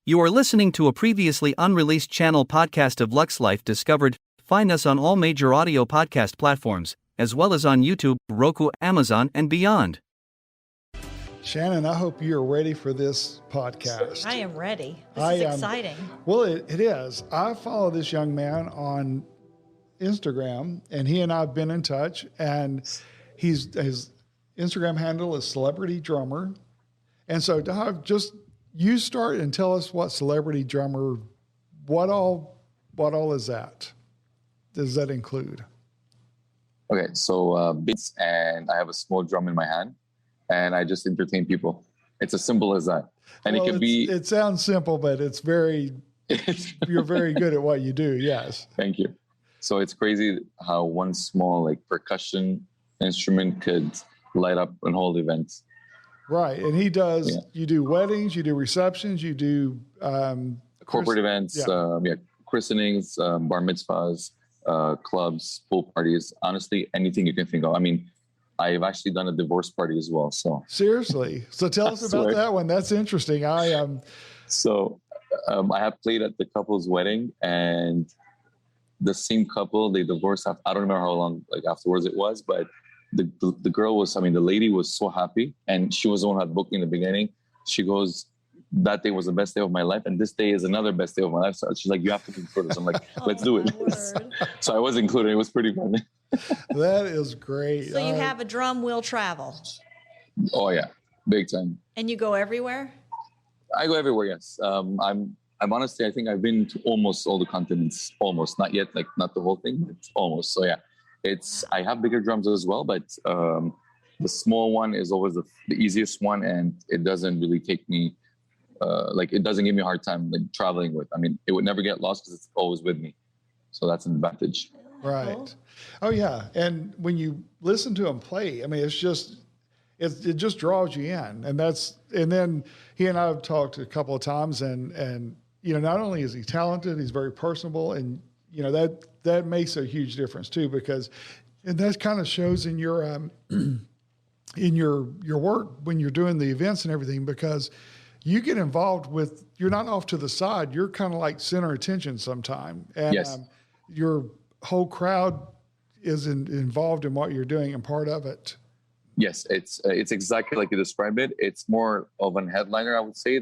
You are listening to a previously unreleased channel podcast of Lux Life Discovered. Find us on all major audio podcast platforms, as well as on YouTube, Roku, Amazon, and beyond. Shannon, I hope you're ready for this podcast. I am ready. This is exciting. Well, it is. I follow this young man on Instagram, and he and I have been in touch, and his Instagram handle is Celebrity Drummer. And so, Dahov, just you start and tell us what Celebrity Drummer, what all is that? Does that include? Okay, so beats, and I have a small drum in my hand, and I just entertain people. It's as simple as that. And well, it can be. It sounds simple, but it's very. You're very good at what you do. Yes. Thank you. So it's crazy how one small percussion instrument could light up a whole event. Right, and he does. Yeah. You do weddings, you do receptions, you do corporate events, christenings, bar mitzvahs, clubs, pool parties. Honestly, anything you can think of. I mean, I've actually done a divorce party as well. So seriously, so tell us about that one. That's interesting. So I have played at the couple's wedding, and the same couple, they divorced. I don't remember how long afterwards it was, but the girl was, the lady was so happy, and she was the one who had booked in the beginning. She goes, that day was the best day of my life, and this day is another best day of my life. So she's like, you have to include us. I'm like, let's do it. So I was included. It was pretty fun. That is great. So you have a drum will travel. Oh yeah, big time. And you go everywhere? I go everywhere, yes. I'm honestly, I think I've been to almost all the continents. Almost, not yet, not the whole thing, but almost. So yeah. I have bigger drums as well, but the small one is always the easiest one, and it doesn't really take me, it doesn't give me a hard time traveling with. It would never get lost because it's always with me. So that's an advantage. Right. Oh yeah. And when you listen to him play, it just draws you in, and then he and I have talked a couple of times, and not only is he talented, he's very personable, and that makes a huge difference too, and that kind of shows in your in your work when you're doing the events and everything, because you get involved with, you're not off to the side, you're kind of like center attention sometime, and yes. Your whole crowd is involved in what you're doing and part of it. Yes, it's exactly like you described it. It's more of an headliner, I would say,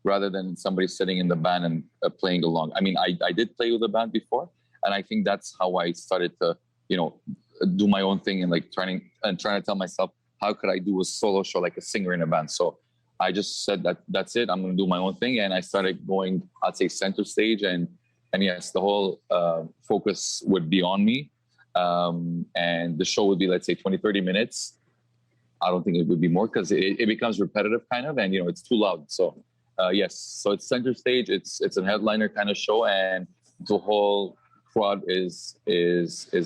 rather than somebody sitting in the band and playing along. I did play with a band before, and I think that's how I started to, do my own thing and trying to tell myself, how could I do a solo show like a singer in a band? So I just said that's it. I'm going to do my own thing, and I started going, I'd say, center stage, and yes, the whole focus would be on me, and the show would be, let's say, 20-30 minutes. I don't think it would be more, because it becomes repetitive kind of, and it's too loud. So yes, so it's center stage. It's a headliner kind of show, and the whole crowd is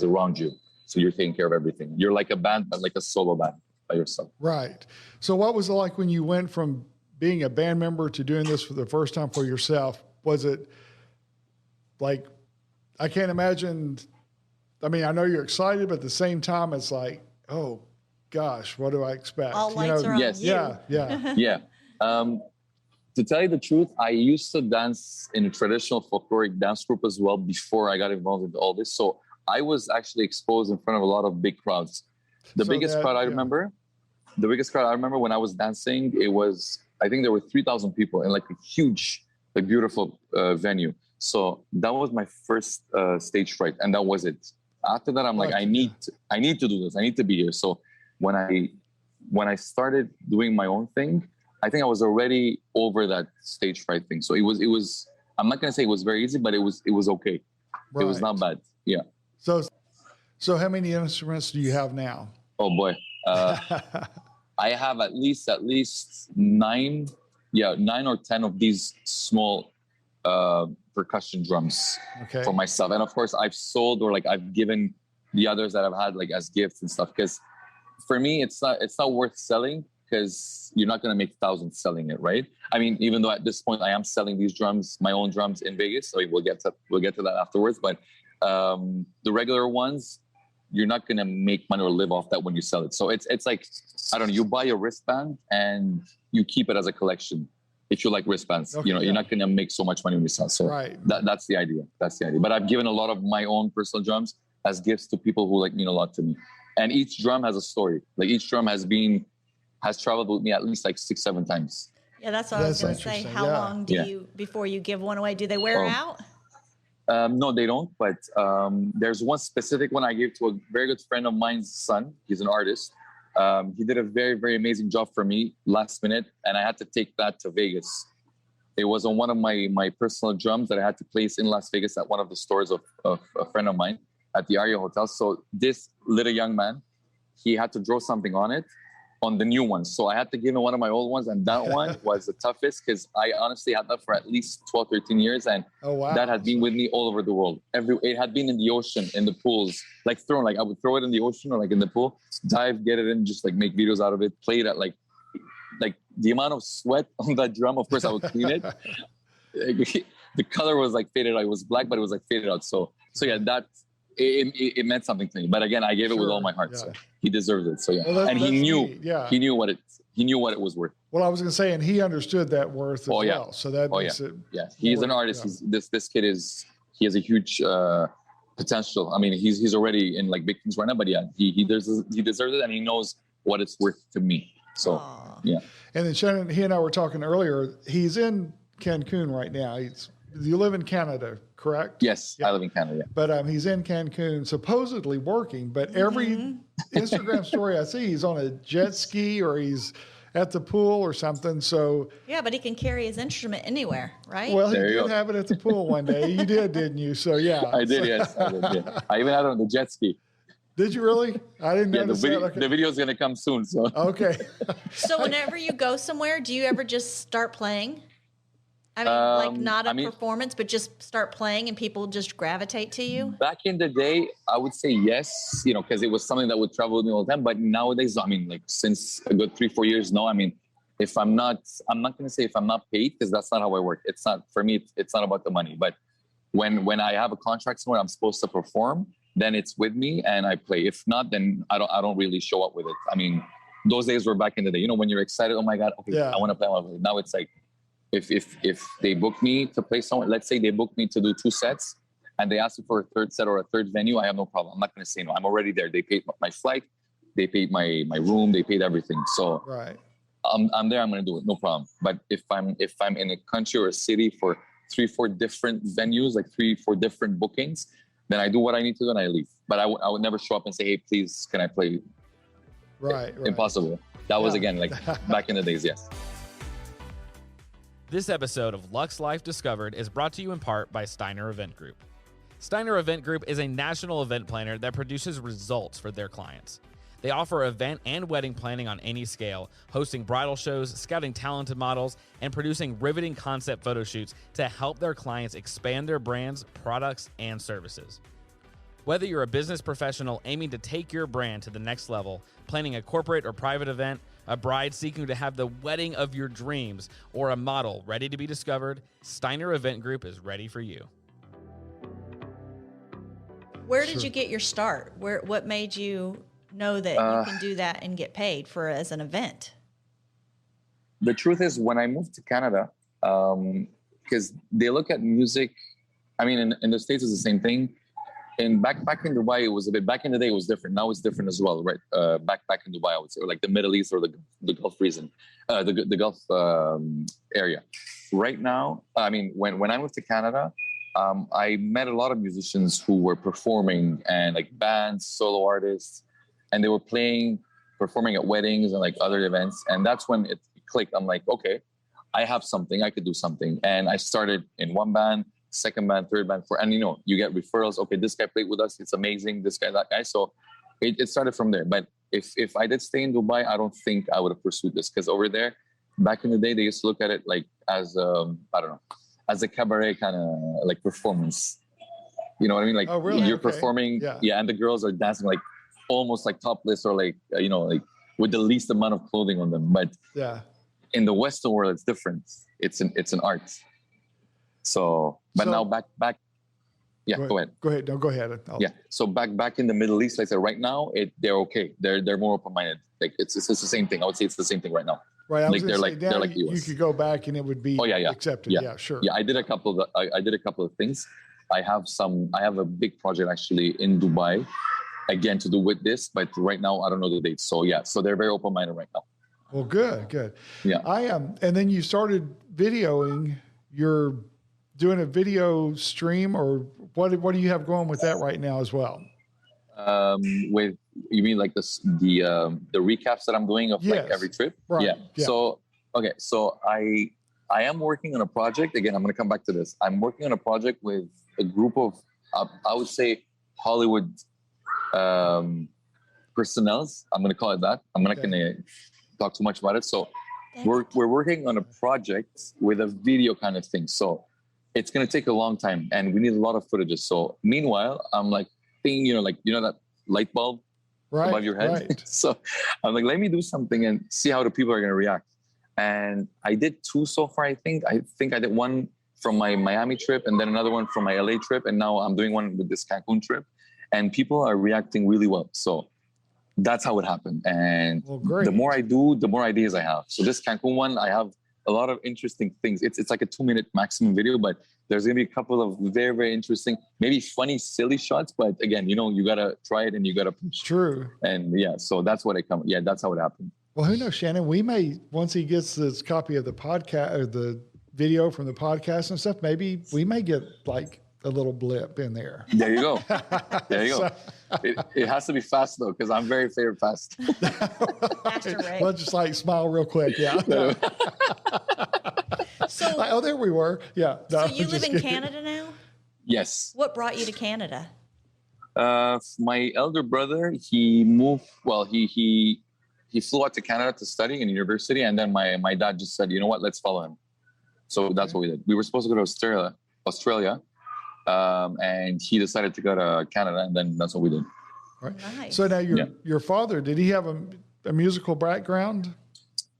around you. So you're taking care of everything. You're like a band, but like a solo band by yourself. Right. So what was it like when you went from being a band member to doing this for the first time for yourself? Was it like, I can't imagine, I know you're excited, but at the same time, it's like, oh gosh, what do I expect? All lights are on yes. you. Yeah. Yeah. To tell you the truth, I used to dance in a traditional folkloric dance group as well before I got involved with all this. So I was actually exposed in front of a lot of big crowds. The biggest crowd I remember when I was dancing, I think there were 3,000 people in a huge, beautiful venue. So that was my first stage fright, and that was it. After that, I'm like, I need to do this. I need to be here. So when I started doing my own thing, I think I was already over that stage fright thing. So it was. I'm not gonna say it was very easy, but it was okay. Right. It was not bad. Yeah. So how many instruments do you have now? Oh boy, I have at least 9 or 10 of these small percussion drums for myself, and of course I've sold or I've given the others that I've had as gifts and stuff, because for me it's not worth selling, because you're not going to make thousands selling it, right? Even though at this point I am selling these drums, my own drums in Vegas, so we'll get to that afterwards, but the regular ones, you're not going to make money or live off that when you sell it. So it's like, I don't know, you buy a wristband and you keep it as a collection. if you like wristbands. Okay, You're not going to make so much money when you sell. So that's the idea. That's the idea. But I've given a lot of my own personal drums as gifts to people who mean a lot to me. And each drum has a story. Like each drum has traveled with me at least 6-7 times. Yeah, that's what I was going to say. How long do you before you give one away? Do they wear out? No, they don't. But there's one specific one I gave to a very good friend of mine's son. He's an artist. He did a very, very amazing job for me last minute, and I had to take that to Vegas. It was on one of my personal drums that I had to place in Las Vegas at one of the stores of a friend of mine at the Aria Hotel. So this little young man, he had to draw something on it, on the new ones. So I had to give him one of my old ones, and that one was the toughest because I honestly had that for at least 12, 13 years, and that had been with me all over the world. It had been in the ocean, in the pools, thrown. I would throw it in the ocean or in the pool, dive, get it in, just make videos out of it, play it at like the amount of sweat on that drum. Of course, I would clean it. The color was faded out. It was black, but it was faded out. So yeah, that. It meant something to me, but again, I gave it with all my heart. Yeah. So he deserved it. So yeah, well, and he knew what it was worth. Well, I was going to say, and he understood that worth as well. So that makes it. Yeah, he's an artist. Yeah. This kid he has a huge potential. I mean, he's already in big things right now, but yeah, he deserves it, and he knows what it's worth to me. So yeah. And then Shannon, he and I were talking earlier. He's in Cancun right now. You live in Canada, correct? Yes, I live in Canada. Yeah. But he's in Cancun, supposedly working. But every Instagram story I see, he's on a jet ski or he's at the pool or something. So yeah, but he can carry his instrument anywhere, right? Well, he did have it at the pool one day. You did, didn't you? So yeah, I did. Yes, I did. Yeah. I even had it on the jet ski. Did you really? I didn't notice that. Okay. The video is going to come soon. So okay. So whenever you go somewhere, do you ever just start playing? I mean, not a performance, but just start playing and people just gravitate to you? Back in the day, I would say yes, because it was something that would travel with me all the time. But nowadays, since a good 3-4 years now, if I'm not going to say if I'm not paid, because that's not how I work. It's not, for me, it's not about the money. But when I have a contract somewhere, I'm supposed to perform, then it's with me and I play. If not, then I don't really show up with it. Those days were back in the day, when you're excited, oh my God, okay, I want to play. Now it's if they book me to play somewhere, let's say they book me to do 2 sets and they ask me for a third set or a third venue, I have no problem. I'm not going to say no. I'm already there. They paid my flight, they paid my room, they paid everything. So I'm there. I'm going to do it. No problem. But if I'm in a country or a city for 3-4 different venues, 3-4 different bookings, then I do what I need to do and I leave. But I would never show up and say, hey, please, can I play? Right. Impossible. That was again back in the days. Yes. This episode of Lux Life Discovered is brought to you in part by Steiner Event Group. Steiner Event Group is a national event planner that produces results for their clients. They offer event and wedding planning on any scale, hosting bridal shows, scouting talented models, and producing riveting concept photo shoots to help their clients expand their brands, products, and services. Whether you're a business professional aiming to take your brand to the next level, planning a corporate or private event, a bride seeking to have the wedding of your dreams, or a model ready to be discovered, Steiner Event Group is ready for you. Where did you get your start? What made you know that you can do that and get paid as an event? The truth is, when I moved to Canada, because they look at music, in the States it's the same thing. And back in Dubai, it was back in the day, it was different. Now it's different as well, right? Back in Dubai, I would say, or the Middle East or the Gulf region, the Gulf area. Right now, when I moved to Canada, I met a lot of musicians who were performing and bands, solo artists, and they were performing at weddings and other events. And that's when it clicked. I'm like, okay, I have something, I could do something. And I started in one band, second band, third band, and you get referrals. Okay, this guy played with us. It's amazing. This guy, that guy. So it started from there. But if I did stay in Dubai, I don't think I would have pursued this, because over there, back in the day, they used to look at it as as a cabaret kind of performance. You know what I mean? Oh, really? You're performing, and the girls are dancing almost topless or with the least amount of clothing on them. But in the Western world, it's different. It's an art. So now back. Yeah, go ahead. Go ahead. No, go ahead. So back in the Middle East, right now, they're okay. They're more open-minded. It's the same thing. I would say it's the same thing right now. Right. I was Like going to say, they're now like you US. could go back and it would be accepted. Yeah, sure. Yeah, I did a couple of I did a couple of things. I have a big project actually in Dubai, again to do with this, but right now I don't know the date. So yeah, so they're very open minded right now. Well, good. Yeah. I am, and then you started videoing. You're doing a video stream, or what do you have going with that right now as well? With you mean like the recaps that I'm doing of like every trip? Right. Yeah. Yeah. So okay, so I am working on a project. Again, I'm going to come back to this. I'm working on a project with a group of I would say Hollywood personnels. I'm going to call it that. I'm not going to talk too much about it. So we're working on a project with a video kind of thing. So it's going to take a long time, and we need a lot of footages. So meanwhile, I'm like thinking, that light bulb above your head. Right. So I'm like, let me do something and see how the people are going to react. And I did 2 so far. I think I did one from my Miami trip and then another one from my LA trip. And now I'm doing one with this Cancun trip, and people are reacting really well. So that's how it happened. And the more I do, the more ideas I have. So this Cancun one, I have a lot of interesting things. It's like a 2-minute maximum video, but there's going to be a couple of very, very interesting, maybe funny, silly shots. But again, you got to try it and you got to push. True. And yeah, so that's what that's how it happened. Well, who knows, Shannon? We may, once he gets this copy of the podcast or the video from the podcast and stuff, maybe we may get like a little blip in there. There you go. There you go. It has to be fast though, because I'm very fast. Faster, right? Well, just like smile real quick. Yeah. So, oh, there we were. Yeah. So you live in Canada now? Yes. What brought you to Canada? My elder brother, he moved. Well, he flew out to Canada to study in university, and then my dad just said, you know what, let's follow him. So that's what we did. We were supposed to go to Australia, and he decided to go to Canada, and then that's what we did. Right. Nice. So now your father, did he have a musical background?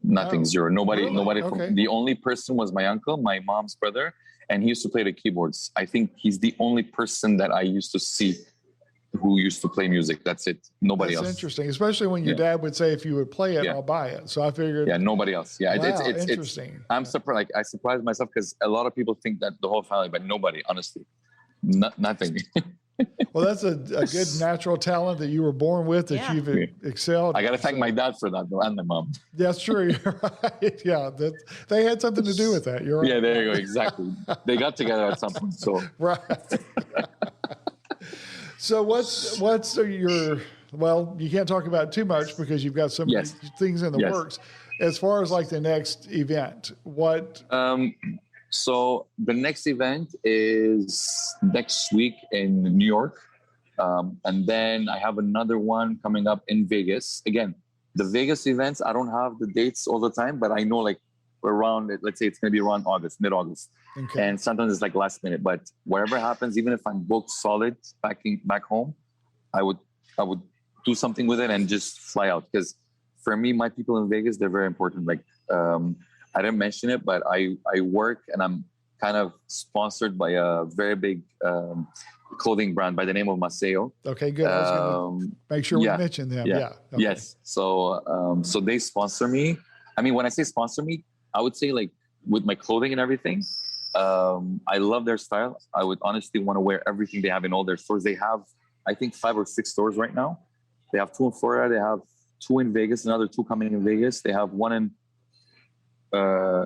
Nothing, zero. Nobody. Really? Nobody. Okay. The only person was my uncle, my mom's brother, and he used to play the keyboards. I think he's the only person that I used to see who used to play music. That's it. Nobody else. That's interesting, especially when your dad would say, if you would play it, I'll buy it. So I figured. Yeah, nobody else. Yeah, wow, it's interesting. I'm surprised. I surprised myself because a lot of people think that the whole family, but nobody, honestly, nothing. Well, that's a good natural talent that you were born with, that you've excelled. I got to thank my dad for that, though, and my mom. That's true. You're right. Yeah, they had something to do with that. You're right. Yeah, there you go. Exactly. They got together at some point. So right. So what's your, well, you can't talk about it too much because you've got so many things in the works. As far as like the next event, what? So the next event is next week in New York. And then I have another one coming up in Vegas. Again, the Vegas events, I don't have the dates all the time, but I know like around, let's say it's going to be around August, mid-August. Okay. And sometimes it's like last minute, but whatever happens, even if I'm booked solid back home, I would do something with it and just fly out. Because for me, my people in Vegas, they're very important. Like, I didn't mention it, but I work and I'm kind of sponsored by a very big clothing brand by the name of Maceo. Okay, good. I was going to make sure we mention them. Yeah. Okay. Yes. So so they sponsor me. I mean, when I say sponsor me, I would say like with my clothing and everything. I love their style. I would honestly want to wear everything they have in all their stores. They have, I think, 5 or 6 stores right now. They have 2 in Florida. They have 2 in Vegas. Another 2 coming in Vegas. They have 1 in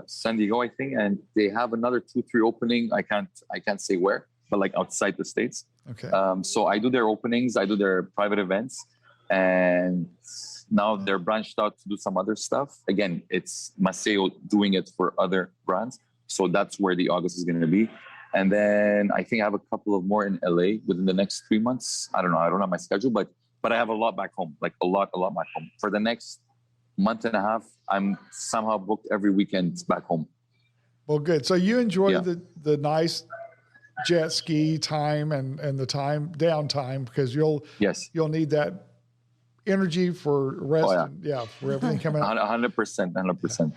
San Diego, I think, and they have another 2, 3 opening. I can't say where, but like outside the States. Okay. So I do their openings, I do their private events, and now they're branched out to do some other stuff. Again, it's Maceo doing it for other brands. So that's where the August is going to be. And then I think I have a couple of more in LA within the next 3 months. I don't know. I don't have my schedule, but I have a lot back home, like a lot back home. For the next month and a half, I'm somehow booked every weekend back home. Well, good. So you enjoy the nice jet ski time and the downtime, because you'll need that energy for rest. For everything coming out. 100%.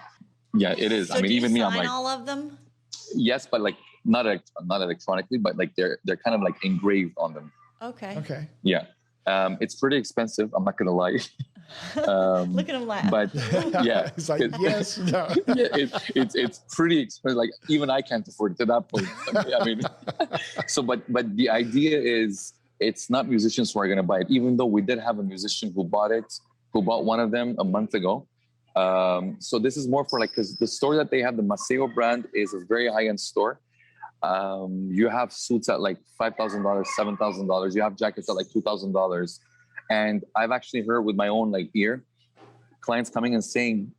Yeah, it is. So I mean, even me, I'm like all of them. Yes, but like not electronically, but like they're kind of like engraved on them. Okay. Okay. Yeah. It's pretty expensive. I'm not gonna lie. Look at him laugh. But yeah, He's like, yes, no. yeah, it's pretty expensive. Like even I can't afford it to that point. I mean, but the idea is it's not musicians who are going to buy it. Even though we did have a musician who bought one of them a month ago. So this is more for like, because the store that they have, the Maceo brand, is a very high-end store. You have suits at like $5,000, $7,000. You have jackets at like $2,000. And I've actually heard with my own like ear, clients coming and saying,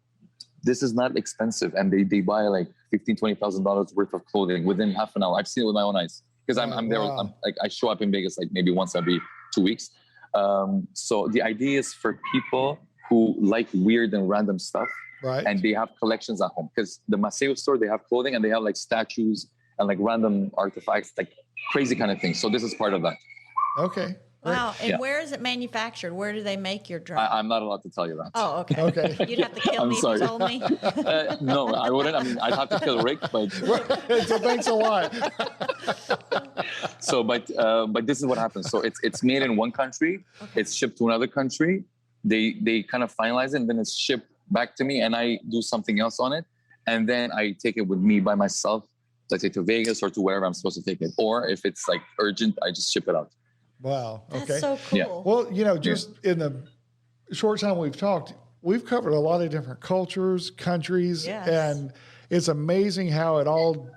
this is not expensive. And they buy like $15,000, $20,000 worth of clothing within half an hour. I've seen it with my own eyes because I'm there. Wow. I show up in Vegas like maybe once every 2 weeks. So the idea is for people who like weird and random stuff, Right. and they have collections at home. Because the Maceo store, they have clothing and they have like statues and like random artifacts, like crazy kind of things. So this is part of that. Okay. Great. Wow. And Yeah. where is it manufactured? Where do they make your drum? I'm not allowed to tell you that. Oh, okay. Okay. You'd have to kill I'm me sorry. if you told me. No, I wouldn't. I mean, I'd have to kill Rick, but So thanks a lot. but this is what happens. So it's made in one country, it's shipped to another country. They kind of finalize it, and then it's shipped back to me, and I do something else on it, and then I take it with me by myself, let's say to Vegas or to wherever I'm supposed to take it. Or if it's like urgent, I just ship it out. Wow. That's Okay. so cool. Yeah. Well, just in the short time we've talked, we've covered a lot of different cultures, countries, Yes. and it's amazing how it all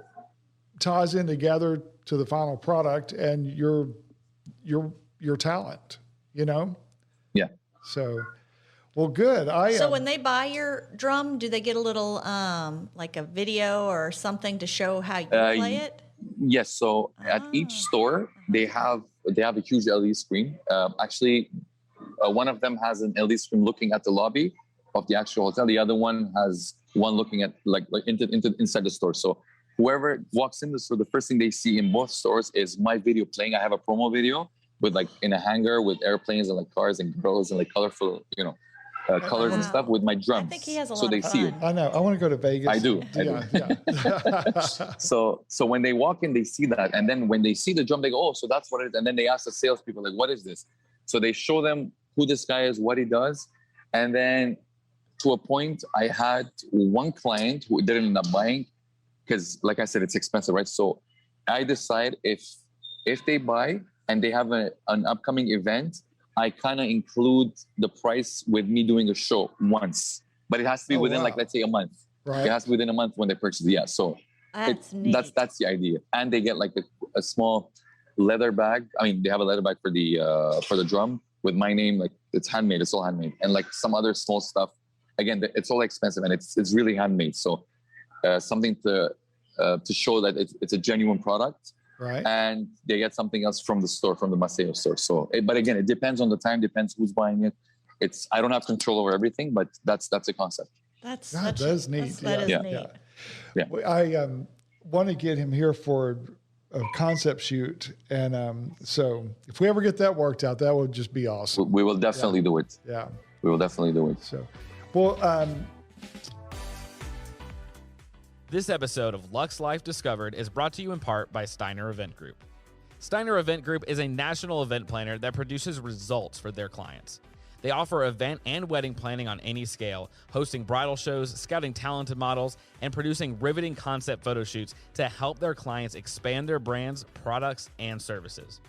ties in together to the final product and your talent, you know? Yeah. So, well, good. So when they buy your drum, do they get a little like a video or something to show how you play it? Yes. So at each store, they have a huge LED screen. Actually, one of them has an LED screen looking at the lobby of the actual hotel. The other one has one looking at like inside the store. So whoever walks in the store, the first thing they see in both stores is my video playing. I have a promo video with like in a hangar with airplanes and like cars and girls and like colorful, colors and stuff with my drums. I think he has a lot so they of see fun. it. I know. I want to go to Vegas. I do. Yeah. So when they walk in, they see that, and then when they see the drum, they go, "Oh, so that's what it is." And then they ask the salespeople, like, "What is this?" So they show them who this guy is, what he does, and then to a point, I had one client who didn't end up buying because, like I said, it's expensive, right? So I decide if they buy and they have an upcoming event, I kind of include the price with me doing a show once, but it has to be within like, let's say a month. Right. It has to be within a month when they purchase it. Yeah. So That's neat. that's the idea. And they get like a small leather bag. I mean, they have a leather bag for the drum with my name. Like it's handmade. It's all handmade. And like some other small stuff. Again, it's all expensive and it's really handmade. So something to show that it's a genuine product. Right. And they get something else from the store, from the Maceo store. So, but again, it depends on the time, depends who's buying it. I don't have control over everything, but that's a concept. That's God, that is neat. That is Yeah. neat. Yeah. I want to get him here for a concept shoot. And so if we ever get that worked out, that would just be awesome. We will definitely do it. Yeah. We will definitely do it. So, well, This episode of Lux Life Discovered is brought to you in part by Steiner Event Group. Steiner Event Group is a national event planner that produces results for their clients. They offer event and wedding planning on any scale, hosting bridal shows, scouting talented models, and producing riveting concept photo shoots to help their clients expand their brands, products, and services.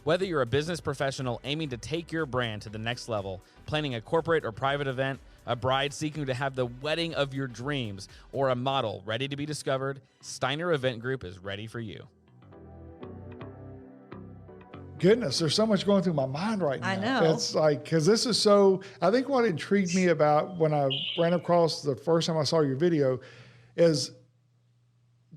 Whether you're a business professional aiming to take your brand to the next level, planning a corporate or private event, a bride seeking to have the wedding of your dreams, or a model ready to be discovered, Steiner Event Group is ready for you. goodness, there's so much going through my mind right now. I know. It's like, because this is I think what intrigued me about when I ran across the first time I saw your video is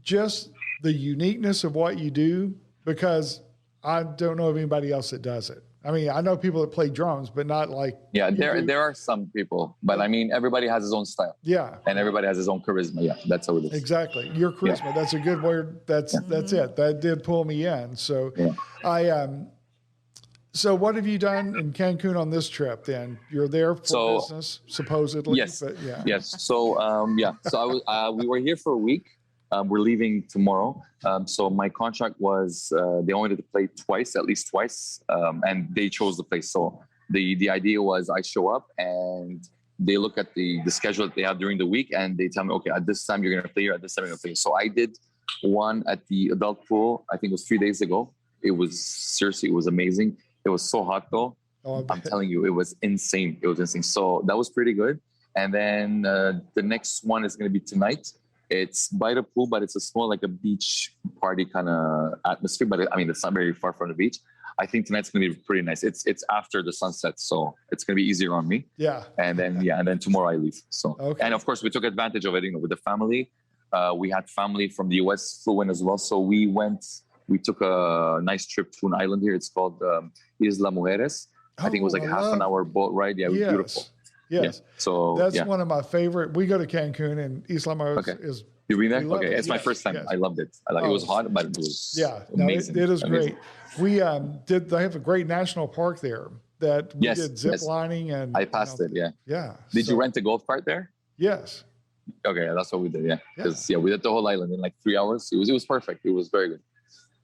just the uniqueness of what you do, because I don't know of anybody else that does it. I mean, I know people that play drums, but not like. Yeah, there are some people, but I mean, everybody has his own style. Yeah. And everybody has his own charisma. Yeah, that's how it is. Exactly. Your charisma. Yeah. That's a good word. That's it. That did pull me in. So so what have you done in Cancun on this trip then? You're there for business, supposedly. Yes. But yeah. Yes. So, So we were here for a week. We're leaving tomorrow. So my contract was they wanted to play at least twice, and they chose the place. So the idea was I show up and they look at the schedule that they have during the week and they tell me, okay, at this time you're going to play here, at this time you're going to play. So I did one at the adult pool, I think it was 3 days ago. It was amazing. It was so hot though. Oh, I'm telling you, it was insane. It was insane. So that was pretty good. And then the next one is going to be tonight. It's by the pool, but it's a small, like a beach party kind of atmosphere. But I mean, it's not very far from the beach. I think tonight's going to be pretty nice. It's after the sunset, so it's going to be easier on me. Yeah. And then tomorrow I leave. So, okay. And of course, we took advantage of it, with the family. We had family from the US flew in as well. So we took a nice trip to an island here. It's called Isla Mujeres. I think it was like half an hour boat ride. Yeah, it was beautiful. Yes. Yeah. So that's one of my favorite. We go to Cancun, and Isla Mujeres is. You've been there? Okay, it. It's my first time. Yes. I loved it. It was hot, but it was amazing. It is amazing. Great. They have a great national park there that we did zip lining and. I passed it. Yeah. Yeah. Did you rent a golf cart there? Yes. Okay, that's what we did. Yeah, because we did the whole island in like 3 hours. It was perfect. It was very good.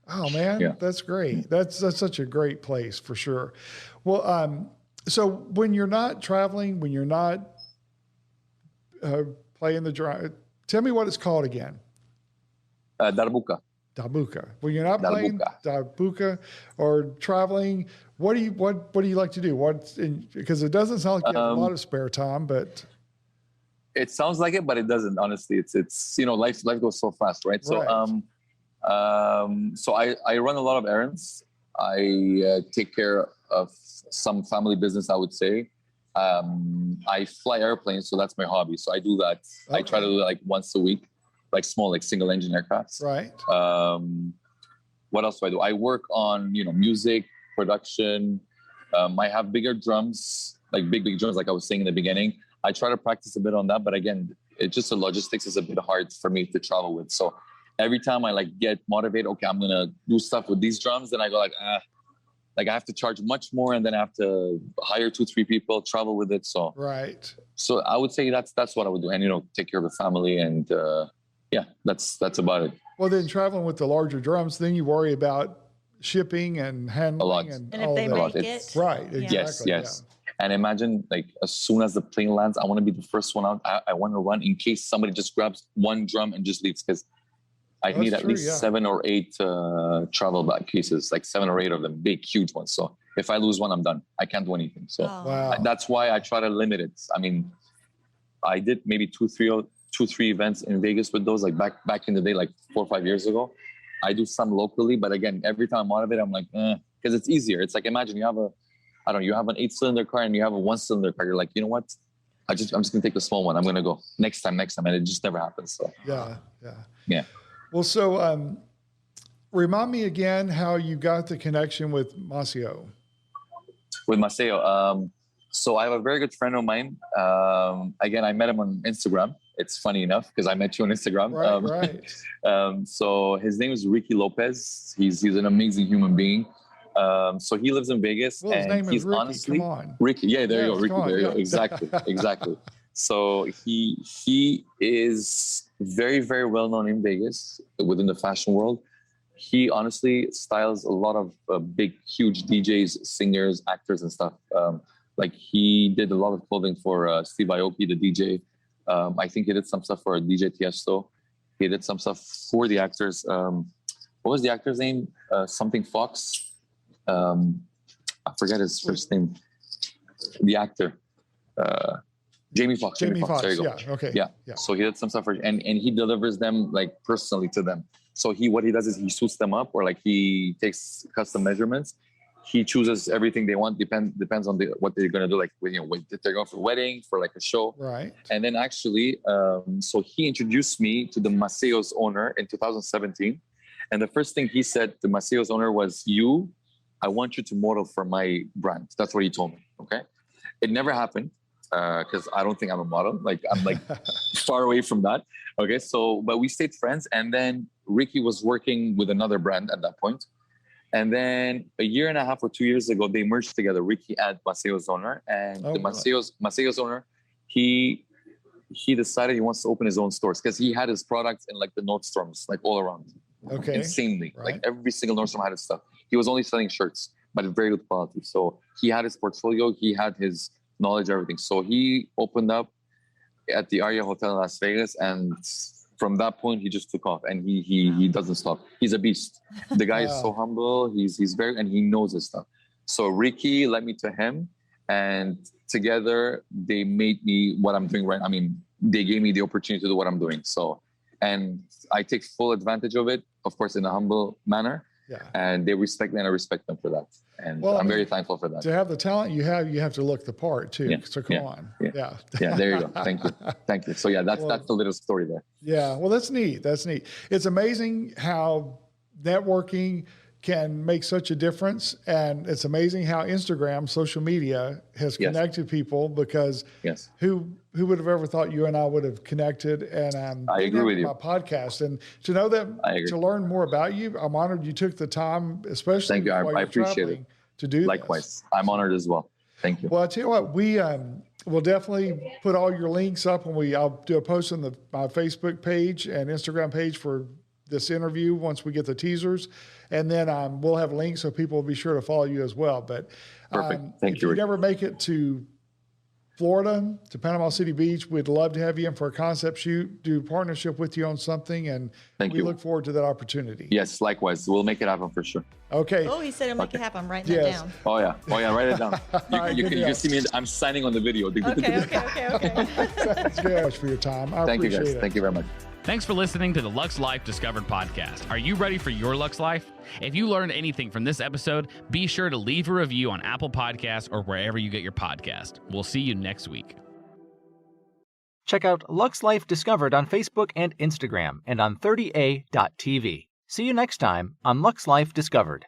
Oh man, that's great. That's such a great place for sure. Well, so when you're not traveling, when you're not playing the drum, tell me what it's called again. Darbuka. Darbuka. When you're not playing Darbuka or traveling, what do you like to do? Because it doesn't sound like you have a lot of spare time, but it sounds like it, but it doesn't. Honestly, it's life goes so fast, right? So so I run a lot of errands. I take care of some family business, I would say. I fly airplanes, so that's my hobby. So I do that. Okay. I try to do that like once a week, like small, like single engine aircrafts. Right. What else do I do? I work on, music, production. I have bigger drums, like big drums, like I was saying in the beginning. I try to practice a bit on that, but again, it's just the logistics is a bit hard for me to travel with. So every time I get motivated, okay, I'm gonna do stuff with these drums, then I go I have to charge much more, and then I have to hire 2-3 people, travel with it. So So I would say that's what I would do, and take care of the family, and that's about it. Well, then traveling with the larger drums, then you worry about shipping and handling a lot. And if they make it. Right. Exactly. Yes. And imagine, as soon as the plane lands, I want to be the first one out. I want to run in case somebody just grabs one drum and just leaves, because I need at least 7 or 8 travel bag cases, like 7 or 8 of them, big, huge ones. So if I lose one, I'm done. I can't do anything. So that's why I try to limit it. I mean, I did maybe 2-3 events in Vegas with those, like back in the day, like 4 or 5 years ago. I do some locally, but again, every time I'm out of it, I'm like, because it's easier. It's like, imagine you have an 8-cylinder car and you have a 1-cylinder car. You're like, you know what? I'm just gonna take the small one. I'm gonna go next time, and it just never happens. So yeah. Well, so remind me again how you got the connection with Maceo. With Maceo, so I have a very good friend of mine. Again, I met him on Instagram. It's funny enough because I met you on Instagram. Right. So his name is Ricky Lopez. He's an amazing human being. So he lives in Vegas, well, his name he's is Ricky. honestly Come on. Ricky. Yeah, there you go, Ricky. There you go. Exactly. So he is very, very well known in Vegas within the fashion world. He honestly styles a lot of big, huge DJs, singers, actors, and stuff. He did a lot of clothing for Steve Aoki, the DJ. I think he did some stuff for DJ Tiesto. He did some stuff for the actors. What was the actor's name? Something Fox. I forget his first name. The actor. Jamie Foxx. There you go. Yeah. Okay. Yeah. So he did some stuff and he delivers them personally to them. So what he does is he suits them up, or he takes custom measurements. He chooses everything they want. Depends on what they're gonna do. If they're going for a wedding, for a show. Right. And then actually, so he introduced me to the Maceo's owner in 2017. And the first thing he said to Maceo's owner was, I want you to model for my brand. That's what he told me. Okay. It never happened because I don't think I'm a model. I'm far away from that. Okay. So, but we stayed friends. And then Ricky was working with another brand at that point. And then a year and a half or 2 years ago, they merged together, Ricky and Maceo's owner. And Maceo's owner, he decided he wants to open his own stores because he had his products in the Nordstroms, all around. Okay. Insanely. Right. Every single Nordstrom had his stuff. He was only selling shirts. but very good quality. So he had his portfolio, he had his knowledge, everything. So he opened up at the Aria Hotel in Las Vegas, and from that point he just took off, and he doesn't stop. He's a beast. The guy is so humble. He's very, and he knows his stuff. So Ricky led me to him, and together they made me what I'm doing right. I mean, they gave me the opportunity to do what I'm doing. So, and I take full advantage of it, of course, in a humble manner. Yeah. And they respect me, and I respect them for that. And I'm very thankful for that. To have the talent you have to look the part too. Yeah. So come on. Yeah. There you go. Thank you. So yeah, that's the little story there. Yeah. Well, that's neat. It's amazing how networking can make such a difference. And it's amazing how Instagram, social media, has connected people, because who would have ever thought you and I would have connected? And I agree with you. My podcast, and to know that, to learn more about you, I'm honored you took the time, especially Thank you. I appreciate it. To do Likewise. This. I'm honored as well. Thank you. Well, I tell you what, we'll definitely put all your links up, and I'll do a post on my Facebook page and Instagram page for this interview once we get the teasers, and then we'll have links so people will be sure to follow you as well. But perfect. Thank you. If you never make it to Florida, to Panama City Beach, we'd love to have you in for a concept shoot, do a partnership with you on something, and we look forward to that opportunity. Yes, likewise. We'll make it happen for sure. Okay. Oh, he said he'll make it happen. I'm writing that down. Oh yeah, write it down. You can see me. I'm signing on the video. Okay. Thanks very much for your time. Thank you, guys. It. Thank you very much. Thanks for listening to the Lux Life Discovered podcast. Are you ready for your Lux Life? If you learned anything from this episode, be sure to leave a review on Apple Podcasts or wherever you get your podcast. We'll see you next week. Check out Lux Life Discovered on Facebook and Instagram, and on 30a.tv. See you next time on Lux Life Discovered.